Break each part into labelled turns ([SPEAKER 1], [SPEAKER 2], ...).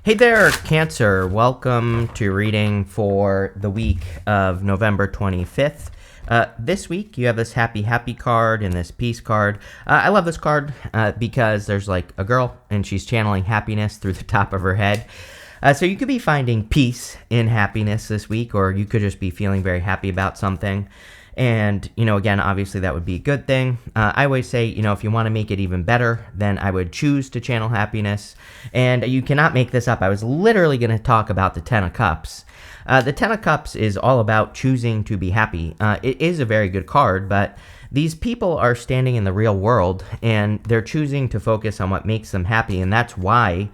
[SPEAKER 1] Hey there, Cancer. Welcome to reading for the week of November 25th. This week, you have this happy card and this peace card. I love this card because there's like a girl and she's channeling happiness through the top of her head. So you could be finding peace in happiness this week, or you could just be feeling very happy about something. And, again, obviously that would be a good thing. I always say, if you want to make it even better, then I would choose to channel happiness. And you cannot make this up. I was literally going to talk about the Ten of Cups. The Ten of Cups is all about choosing to be happy. It is a very good card, but these people are standing in the real world and they're choosing to focus on what makes them happy. And that's why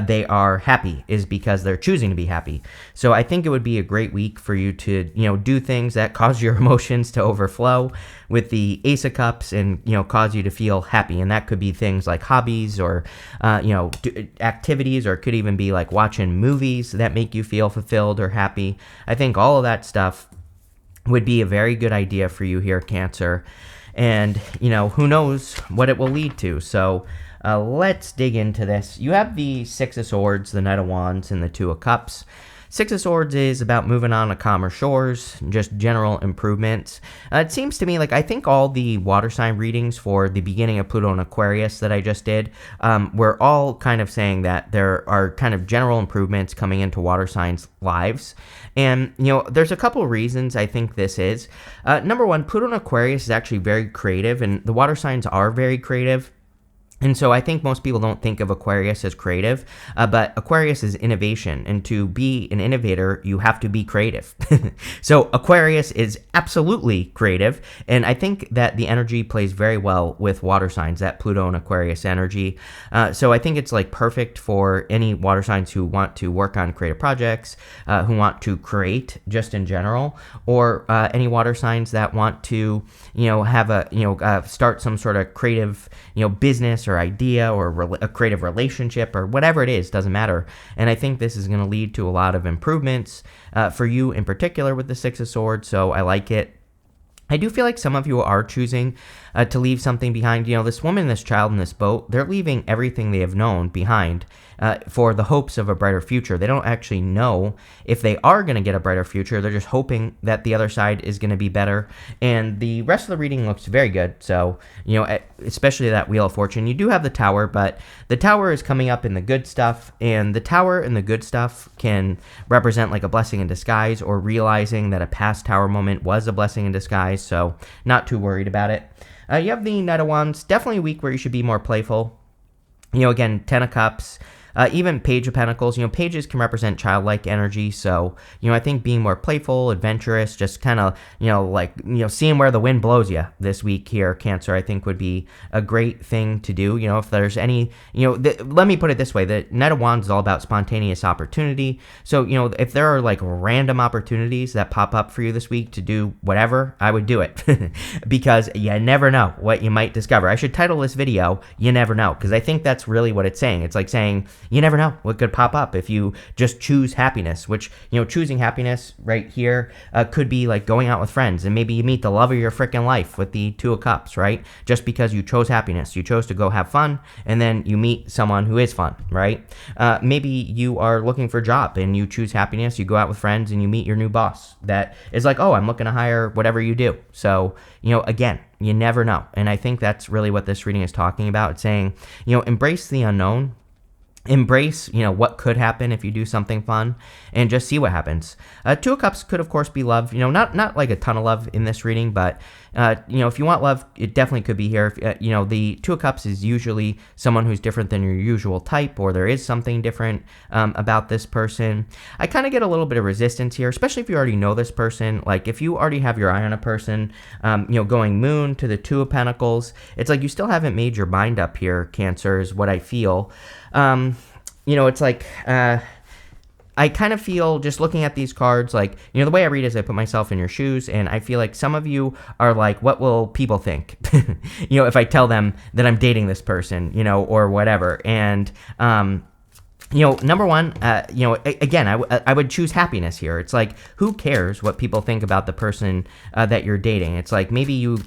[SPEAKER 1] they are happy, is because they're choosing to be happy. So I think it would be a great week for you to, do things that cause your emotions to overflow with the Ace of Cups and, cause you to feel happy. And that could be things like hobbies or, activities, or it could even be like watching movies that make you feel fulfilled or happy. I think all of that stuff would be a very good idea for you here, Cancer. And, who knows what it will lead to. So let's dig into this. You have the Six of Swords, the Knight of Wands, and the Two of Cups. Six of Swords is about moving on to calmer shores, just general improvements. It seems to me like I think all the water sign readings for the beginning of Pluto and Aquarius that I just did were all kind of saying that there are kind of general improvements coming into water signs' lives. And, there's a couple of reasons I think this is. Number one, Pluto and Aquarius is actually very creative, and the water signs are very creative. And so I think most people don't think of Aquarius as creative, but Aquarius is innovation. And to be an innovator, you have to be creative. So Aquarius is absolutely creative. And I think that the energy plays very well with water signs, that Pluto and Aquarius energy. So I think it's like perfect for any water signs who want to work on creative projects, who want to create just in general, or any water signs that want to, have start some sort of creative, business or idea or a creative relationship or whatever it is, doesn't matter. And I think this is going to lead to a lot of improvements for you in particular with the Six of Swords, so I like it. I do feel like some of you are choosing to leave something behind. This woman, this child in this boat, they're leaving everything they have known behind for the hopes of a brighter future. They don't actually know if they are going to get a brighter future. They're just hoping that the other side is going to be better. And the rest of the reading looks very good. So, especially that Wheel of Fortune. You do have the Tower, but the Tower is coming up in the good stuff. And the Tower and the good stuff can represent like a blessing in disguise, or realizing that a past Tower moment was a blessing in disguise. So not too worried about it. You have the Knight of Wands, definitely a week where you should be more playful. Again, Ten of Cups, even Page of Pentacles. Pages can represent childlike energy. So, I think being more playful, adventurous, just kind of, seeing where the wind blows you this week here, Cancer, I think would be a great thing to do. If there's any, let me put it this way. The Knight of Wands is all about spontaneous opportunity. So, if there are like random opportunities that pop up for you this week to do whatever, I would do it because you never know what you might discover. I should title this video, You Never Know, because I think that's really what it's saying. It's like saying, you never know what could pop up if you just choose happiness, which, choosing happiness right here could be like going out with friends, and maybe you meet the love of your freaking life with the Two of Cups, right? Just because you chose happiness. You chose to go have fun, and then you meet someone who is fun, right? Maybe you are looking for a job and you choose happiness. You go out with friends and you meet your new boss that is like, oh, I'm looking to hire whatever you do. So, again, you never know. And I think that's really what this reading is talking about. It's saying, embrace the unknown. Embrace, what could happen if you do something fun, and just see what happens. Two of Cups could, of course, be love. Not like a ton of love in this reading, but, if you want love, it definitely could be here. The Two of Cups is usually someone who's different than your usual type, or there is something different about this person. I kind of get a little bit of resistance here, especially if you already know this person. Like, if you already have your eye on a person, going Moon to the Two of Pentacles, it's like you still haven't made your mind up here, Cancer, is what I feel. It's like, I kind of feel, just looking at these cards, like, the way I read is I put myself in your shoes, and I feel like some of you are like, what will people think, if I tell them that I'm dating this person, or whatever. And, number one, again, I would choose happiness here. It's like, who cares what people think about the person that you're dating? It's like, maybe you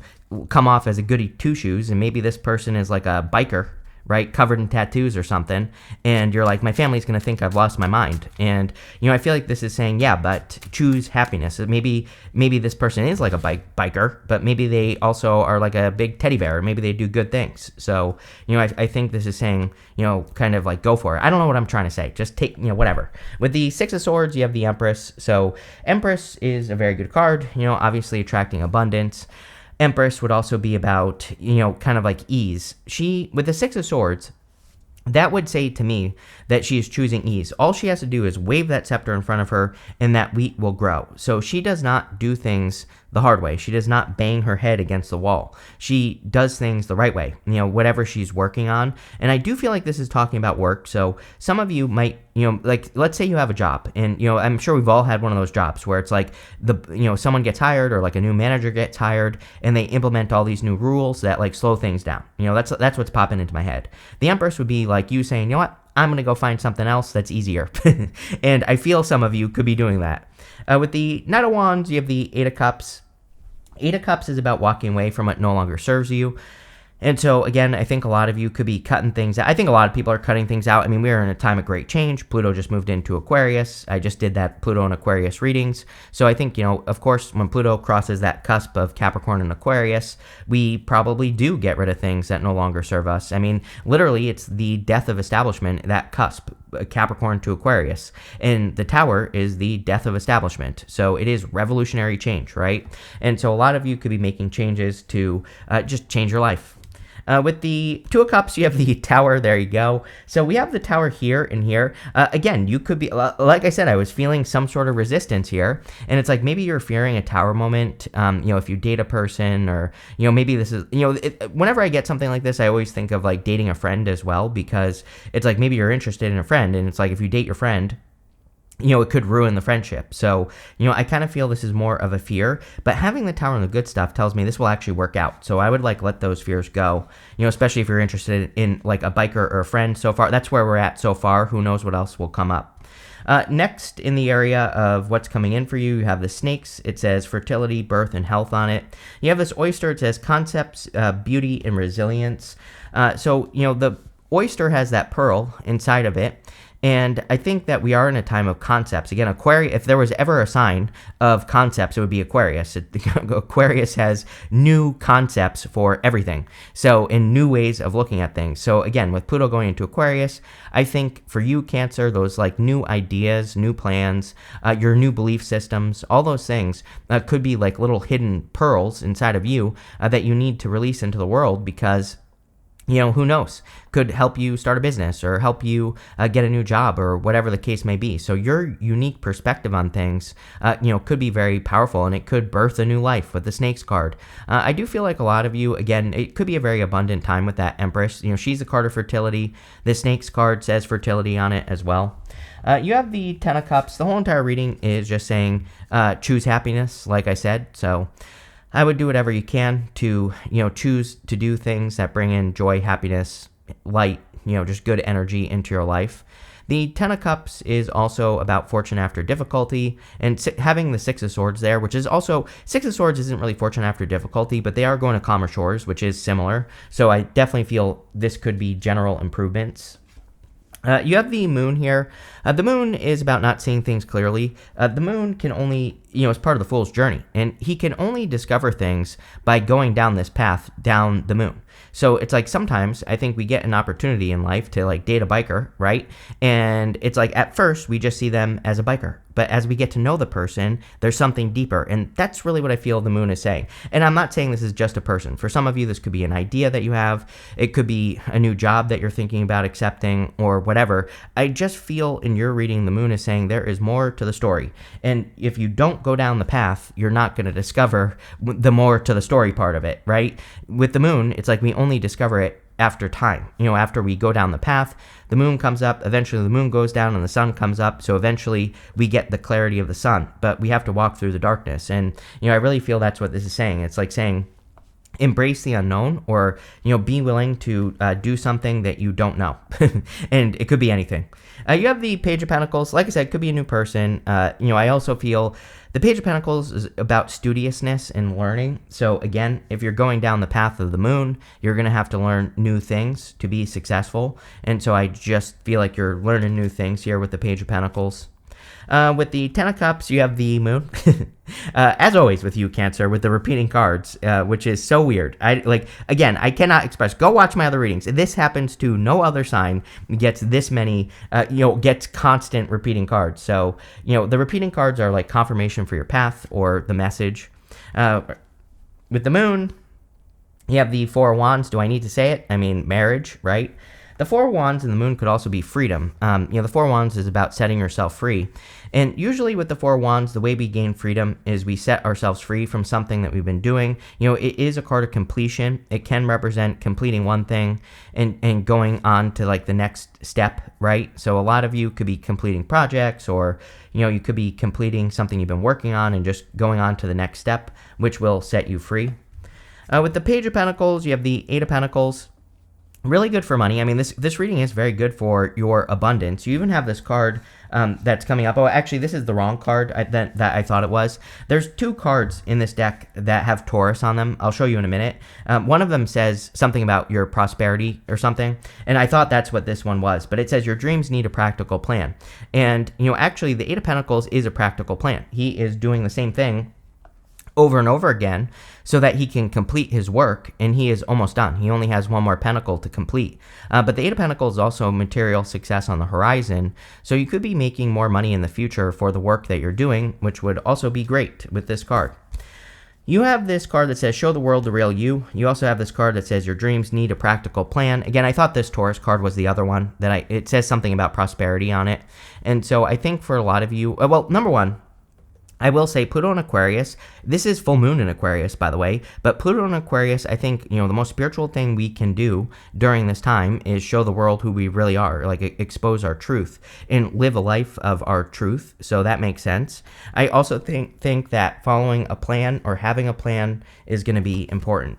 [SPEAKER 1] come off as a goody two-shoes, and maybe this person is like a biker, right? Covered in tattoos or something. And you're like, my family's going to think I've lost my mind. And, I feel like this is saying, yeah, but choose happiness. Maybe this person is like a biker, but maybe they also are like a big teddy bear. Maybe they do good things. So, I think this is saying, kind of like go for it. I don't know what I'm trying to say. Just take, whatever. With the Six of Swords, you have the Empress. So Empress is a very good card, obviously attracting abundance. Empress would also be about, kind of like ease. With the Six of Swords, that would say to me that she is choosing ease. All she has to do is wave that scepter in front of her and that wheat will grow. So she does not do things the hard way. She does not bang her head against the wall. She does things the right way, whatever she's working on. And I do feel like this is talking about work. So some of you might, like, let's say you have a job and, I'm sure we've all had one of those jobs where it's like someone gets hired or like a new manager gets hired and they implement all these new rules that like slow things down. That's what's popping into my head. The Empress would be like you saying, what? I'm going to go find something else that's easier. And I feel some of you could be doing that. With the Knight of Wands, you have the Eight of Cups. Eight of Cups is about walking away from what no longer serves you. And so, again, I think a lot of you could be cutting things out. I think a lot of people are cutting things out. I mean, we are in a time of great change. Pluto just moved into Aquarius. I just did that Pluto and Aquarius readings. So I think, of course, when Pluto crosses that cusp of Capricorn and Aquarius, we probably do get rid of things that no longer serve us. I mean, literally, it's the death of establishment, that cusp, Capricorn to Aquarius. And the Tower is the death of establishment. So it is revolutionary change, right? And so a lot of you could be making changes to just change your life. With the Two of Cups, you have the Tower. There you go. So we have the Tower here and here. Again, you could be, like I said, I was feeling some sort of resistance here. And it's like maybe you're fearing a Tower moment, if you date a person or, maybe this is, whenever I get something like this, I always think of like dating a friend as well, because it's like maybe you're interested in a friend. And it's like if you date your friend, it could ruin the friendship. So, I kind of feel this is more of a fear, but having the Tower and the good stuff tells me this will actually work out. So I would like let those fears go, especially if you're interested in like a biker or a friend so far. That's where we're at so far. Who knows what else will come up. Next, in the area of what's coming in for you, you have the snakes. It says fertility, birth, and health on it. You have this oyster. It says concepts, beauty, and resilience. So, the oyster has that pearl inside of it. And I think that we are in a time of concepts. Again, Aquarius, if there was ever a sign of concepts, it would be Aquarius. Aquarius has new concepts for everything. So, in new ways of looking at things. So, again, with Pluto going into Aquarius, I think for you, Cancer, those like new ideas, new plans, your new belief systems, all those things could be like little hidden pearls inside of you that you need to release into the world because who knows, could help you start a business or help you get a new job or whatever the case may be. So your unique perspective on things, could be very powerful and it could birth a new life with the Snakes card. I do feel like a lot of you, again, it could be a very abundant time with that Empress. She's a card of fertility. The Snakes card says fertility on it as well. You have the Ten of Cups. The whole entire reading is just saying choose happiness, like I said. So I would do whatever you can to, choose to do things that bring in joy, happiness, light, just good energy into your life. The Ten of Cups is also about fortune after difficulty, and having the Six of Swords there, which is also, Six of Swords isn't really fortune after difficulty, but they are going to calmer shores, which is similar. So I definitely feel this could be general improvements. You have the Moon here. The Moon is about not seeing things clearly. The Moon can only, is part of the Fool's journey, and he can only discover things by going down this path down the Moon. So it's like sometimes I think we get an opportunity in life to like date a biker, right? And it's like at first we just see them as a biker. But as we get to know the person, there's something deeper. And that's really what I feel the Moon is saying. And I'm not saying this is just a person. For some of you, this could be an idea that you have. It could be a new job that you're thinking about accepting or whatever. I just feel in your reading, the Moon is saying there is more to the story. And if you don't go down the path, you're not going to discover the more to the story part of it, right? With the Moon, it's like we only discover it after time. After we go down the path, the Moon comes up, eventually the Moon goes down and the sun comes up, so eventually we get the clarity of the sun, but we have to walk through the darkness. And I really feel that's what this is saying. It's like saying embrace the unknown, or be willing to do something that you don't know. And it could be anything. You have the Page of Pentacles. Like I said, it could be a new person. I also feel the Page of Pentacles is about studiousness and learning. So again, if you're going down the path of the moon, you're going to have to learn new things to be successful. And so I just feel like you're learning new things here with the Page of Pentacles. With the Ten of Cups, you have the Moon. As always with you, Cancer, with the repeating cards, which is so weird. I cannot express. Go watch my other readings. This happens to no other sign gets this many, gets constant repeating cards. So, the repeating cards are like confirmation for your path or the message. With the Moon, you have the Four of Wands. Do I need to say it? I mean, marriage, right? The Four of Wands and the Moon could also be freedom. The Four of Wands is about setting yourself free. And usually with the Four of Wands, the way we gain freedom is we set ourselves free from something that we've been doing. It is a card of completion. It can represent completing one thing and going on to like the next step, right? So a lot of you could be completing projects, or, you could be completing something you've been working on and just going on to the next step, which will set you free. With the Page of Pentacles, you have the Eight of Pentacles. Really good for money. I mean, this reading is very good for your abundance. You even have this card that's coming up. Oh, actually, this is the wrong card that I thought it was. There's two cards in this deck that have Taurus on them. I'll show you in a minute. One of them says something about your prosperity or something, and I thought that's what this one was. But it says your dreams need a practical plan. And, actually, the Eight of Pentacles is a practical plan. He is doing the same thing over and over again so that he can complete his work, and he is almost done. He only has one more pentacle to complete. But the Eight of Pentacles is also material success on the horizon, so you could be making more money in the future for the work that you're doing, which would also be great with this card. You have this card that says, show the world the real you. You also have this card that says, your dreams need a practical plan. Again, I thought this Taurus card was the other one. It says something about prosperity on it. And so I think for a lot of you, number one, I will say Pluto in Aquarius, this is full moon in Aquarius, by the way, but Pluto in Aquarius, I think, the most spiritual thing we can do during this time is show the world who we really are, like expose our truth and live a life of our truth. So that makes sense. I also think that following a plan or having a plan is going to be important.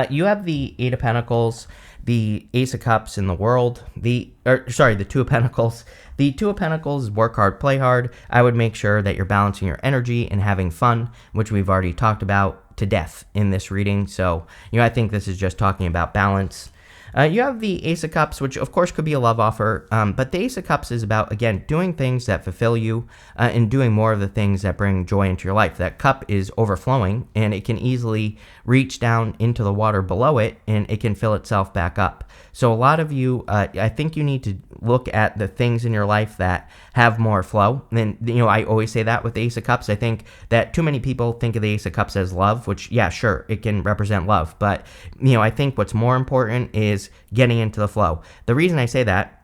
[SPEAKER 1] You have the Eight of Pentacles, the Ace of Cups in the World, the Two of Pentacles. The Two of Pentacles, work hard, play hard. I would make sure that you're balancing your energy and having fun, which we've already talked about to death in this reading. So, I think this is just talking about balance. You have the Ace of Cups, which of course could be a love offer, but the Ace of Cups is about, again, doing things that fulfill you and doing more of the things that bring joy into your life. That cup is overflowing, and it can easily reach down into the water below it, and it can fill itself back up. So a lot of you, I think you need to look at the things in your life that have more flow. And I always say that with the Ace of Cups. I think that too many people think of the Ace of Cups as love, which, yeah, sure, it can represent love. But, I think what's more important is getting into the flow. The reason I say that,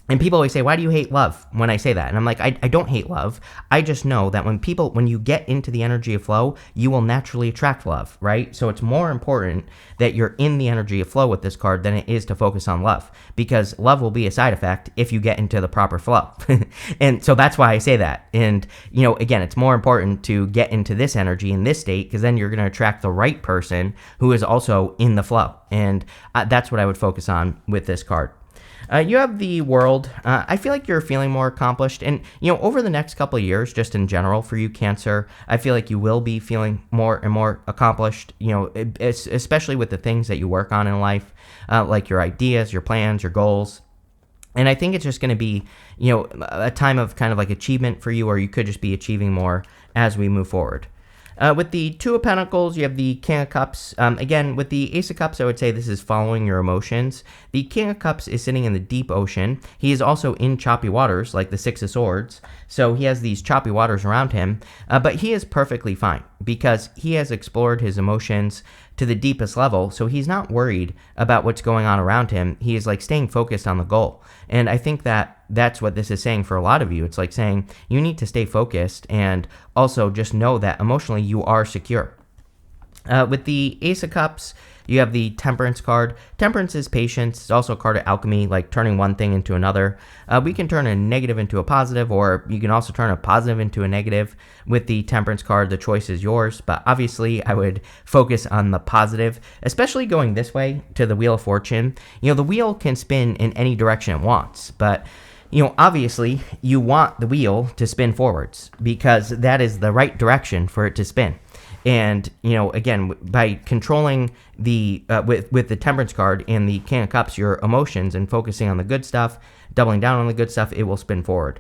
[SPEAKER 1] and people always say, why do you hate love when I say that? And I'm like, I don't hate love. I just know that when you get into the energy of flow, you will naturally attract love, right? So it's more important that you're in the energy of flow with this card than it is to focus on love, because love will be a side effect if you get into the proper flow. And so that's why I say that. And, again, it's more important to get into this energy in this state, because then you're going to attract the right person who is also in the flow. And that's what I would focus on with this card. You have the World. I feel like you're feeling more accomplished. And, over the next couple of years, just in general for you, Cancer, I feel like you will be feeling more and more accomplished, especially with the things that you work on in life, like your ideas, your plans, your goals. And I think it's just going to be, a time of kind of like achievement for you, or you could just be achieving more as we move forward. With the Two of Pentacles, you have the King of Cups. Again, with the Ace of Cups, I would say this is following your emotions. The King of Cups is sitting in the deep ocean. He is also in choppy waters, like the Six of Swords. So he has these choppy waters around him, but he is perfectly fine because he has explored his emotions to the deepest level. So he's not worried about what's going on around him. He is like staying focused on the goal. And I think that that's what this is saying for a lot of you. It's like saying you need to stay focused and also just know that emotionally you are secure. With the Ace of Cups, you have the Temperance card. Temperance is patience. It's also a card of alchemy, like turning one thing into another. We can turn a negative into a positive, or you can also turn a positive into a negative. With the Temperance card, the choice is yours, but obviously I would focus on the positive, especially going this way to the Wheel of Fortune. The wheel can spin in any direction it wants, but obviously you want the wheel to spin forwards because that is the right direction for it to spin. And, again, by controlling the, with the Temperance card and the King of Cups, your emotions and focusing on the good stuff, doubling down on the good stuff, it will spin forward.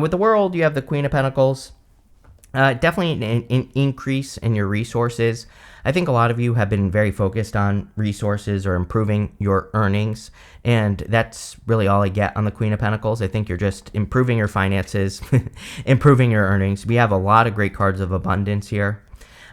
[SPEAKER 1] With the World, you have the Queen of Pentacles. Definitely an increase in your resources. I think a lot of you have been very focused on resources or improving your earnings, and that's really all I get on the Queen of Pentacles. I think you're just improving your finances, improving your earnings. We have a lot of great cards of abundance here.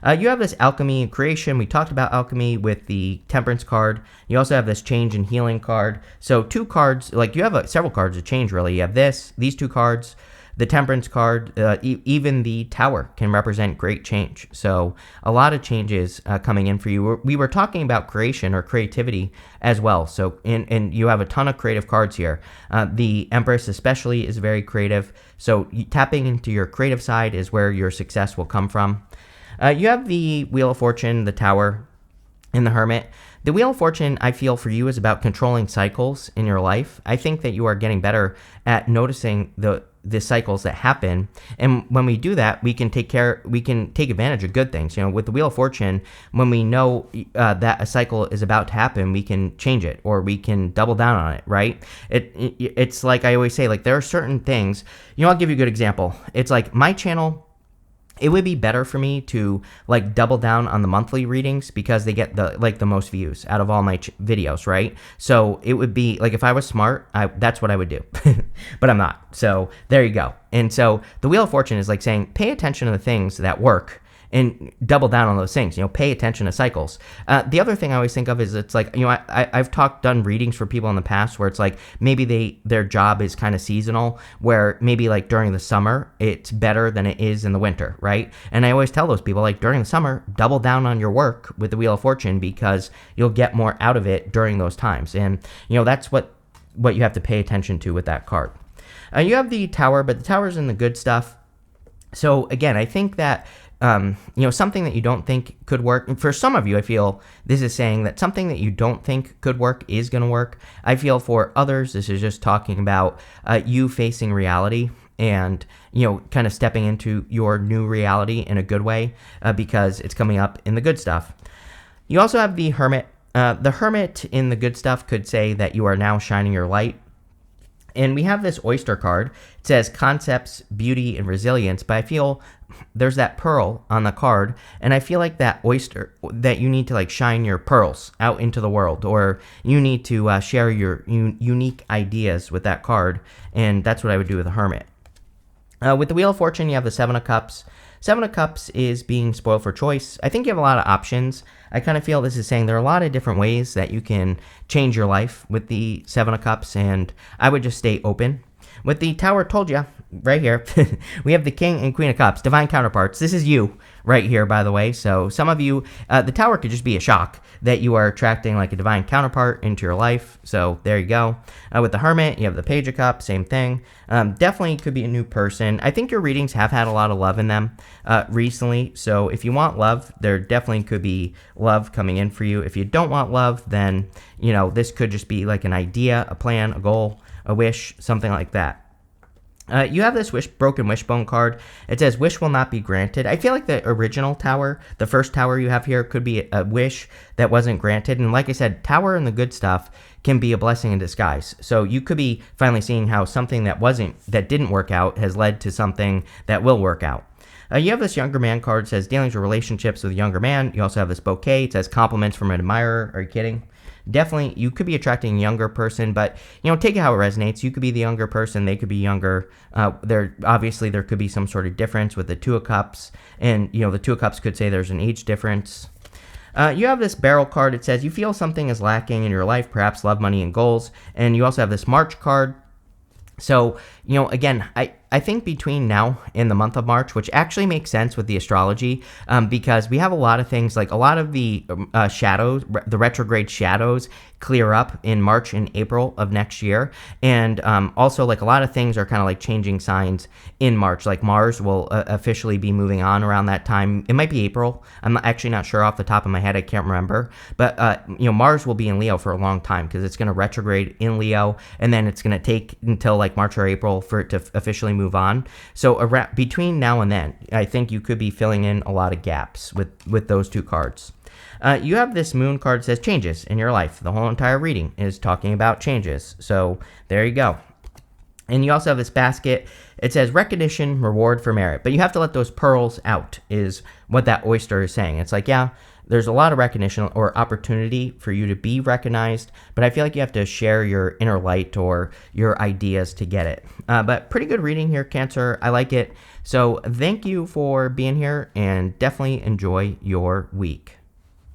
[SPEAKER 1] You have this Alchemy and Creation. We talked about Alchemy with the Temperance card. You also have this Change and Healing card. So 2 cards, like you have several cards of change, really. You have these 2 cards. The Temperance card, even the Tower can represent great change. So a lot of changes coming in for you. We were talking about creation or creativity as well. So and you have a ton of creative cards here. The Empress especially is very creative. So tapping into your creative side is where your success will come from. You have the Wheel of Fortune, the Tower, and the Hermit. The Wheel of Fortune, I feel for you, is about controlling cycles in your life. I think that you are getting better at noticing the cycles that happen, and when we do that, we can take advantage of good things. With the Wheel of Fortune, when we know that a cycle is about to happen, we can change it or we can double down on it, right? It's like I always say, like there are certain things. I'll give you a good example. It's like my channel. It would be better for me to like double down on the monthly readings because they get the most views out of all my videos, right? So it would be like if I was smart, that's what I would do, but I'm not. So there you go. And so the Wheel of Fortune is like saying, pay attention to the things that work and double down on those things. Pay attention to cycles. The other thing I always think of is it's like, I've done readings for people in the past where it's like maybe their job is kind of seasonal, where maybe like during the summer it's better than it is in the winter, right? And I always tell those people, like during the summer, double down on your work with the Wheel of Fortune because you'll get more out of it during those times. And that's what you have to pay attention to with that card. You have the Tower, but the Tower's in the good stuff. So again, I think that something that you don't think could work. For some of you, I feel this is saying that something that you don't think could work is going to work. I feel for others, this is just talking about you facing reality and, kind of stepping into your new reality in a good way because it's coming up in the good stuff. You also have the Hermit. The Hermit in the good stuff could say that you are now shining your light. And we have this Oyster card. It says concepts, beauty, and resilience, but I feel there's that pearl on the card, and I feel like that oyster, that you need to like shine your pearls out into the world, or you need to share your unique ideas with that card, and that's what I would do with the Hermit. With the Wheel of Fortune, you have the Seven of Cups. Seven of Cups is being spoiled for choice. I think you have a lot of options. I kind of feel this is saying there are a lot of different ways that you can change your life with the Seven of Cups, and I would just stay open. With the Tower, told you, right here, we have the King and Queen of Cups, divine counterparts. This is you right here, by the way. So some of you, the Tower could just be a shock that you are attracting like a divine counterpart into your life. So there you go. With the Hermit, you have the Page of Cups, same thing. Definitely could be a new person. I think your readings have had a lot of love in them recently. So if you want love, there definitely could be love coming in for you. If you don't want love, then, this could just be like an idea, a plan, a goal, a wish, something like that. You have this broken wishbone card. It says wish will not be granted. I feel like the original Tower, the first Tower you have here, could be a wish that wasn't granted. And like I said, Tower and the good stuff can be a blessing in disguise. So you could be finally seeing how something that didn't work out has led to something that will work out. You have this Younger Man card. It says dealings or relationships with a younger man. You also have this bouquet. It says compliments from an admirer. Are you kidding? Definitely, you could be attracting a younger person, but, take it how it resonates. You could be the younger person. They could be younger. There could be some sort of difference with the Two of Cups, and, the Two of Cups could say there's an age difference. You have this Barrel card. It says you feel something is lacking in your life, perhaps love, money, and goals. And you also have this March card. So, Again, I think between now and the month of March, which actually makes sense with the astrology, because we have a lot of things, like a lot of the shadows, the retrograde shadows clear up in March and April of next year. And also, like, a lot of things are kind of like changing signs in March. Like Mars will officially be moving on around that time. It might be April. I'm actually not sure off the top of my head. I can't remember. But, Mars will be in Leo for a long time because it's going to retrograde in Leo. And then it's going to take until like March or April for it to officially move on. So between now and then, I think you could be filling in a lot of gaps with those two cards. You have this moon card that says changes in your life. The whole entire reading is talking about changes. So there you go. And you also have this basket. It says recognition, reward for merit. But you have to let those pearls out is what that oyster is saying. It's like, yeah, there's a lot of recognition or opportunity for you to be recognized, but I feel like you have to share your inner light or your ideas to get it. But pretty good reading here, Cancer. I like it. So thank you for being here, and definitely enjoy your week.